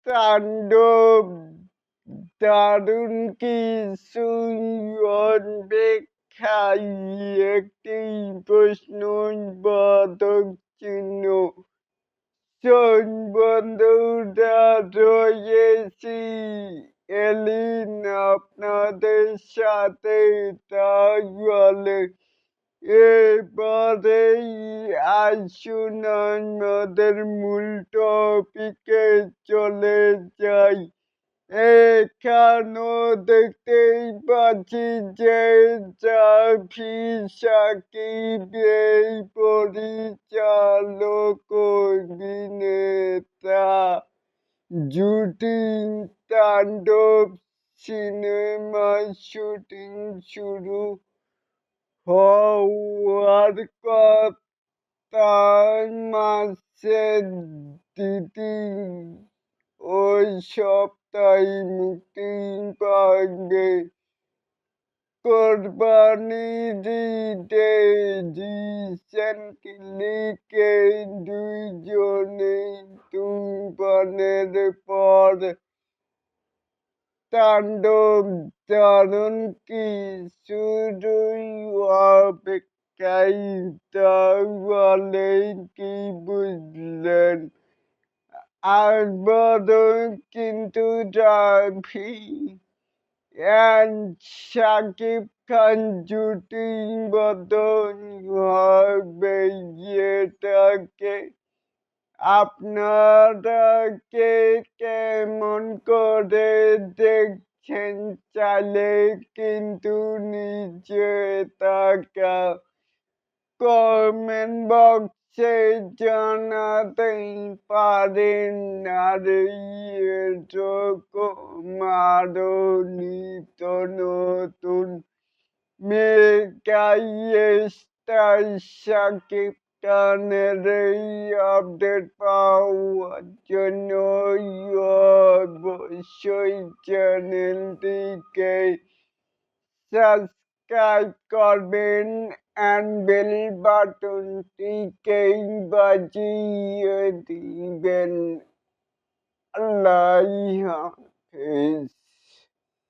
তাণ্ডব দারুণ কিছু অনবেক্ষায় একটি প্রশ্নবোধক চিহ্ন। বন্ধুরা রয়েছি এলিন আপনাদের সাথে, তাহলে এবারেই আসুন আমাদের মূল টপিকে চলে যাই। এখানেও দেখতেই পাচ্ছি যে জাভি সাকিব এই পরিচালক অভিনেতা জুটি তাণ্ডব সিনেমার শুটিং শুরু হওয়ার কথা মাসের ওই সপ্তাহে মুক্তি পাবে। কোরবানির ঈদে রিসেন্টলি দুইজনেই তুফানের পর তাণ্ডব দারুণ কিছুরই অপেক্ষায়, তাহলে কি বুঝলেন? আবারও কিন্তু রাফি শাকিব খান জুটিবদ্ধ হবে, এটাকে আপনারা কে কেমন করে দেখছেন? চাইলে কিন্তু নিচে থাকা কমেন্ট বক্সে জানাতেই পারেন। আর এরকম আরো নিত্য নতুন মেগা স্টার শাকিব খানের এই আপডেট পাওয়ার জন্য অবশ্যই চ্যানেলটিকে সাবস্ক্রাইব করবেন and বেল বাটনটিকে বাজিয়ে দিবেন। আল্লাহ হাফেজ।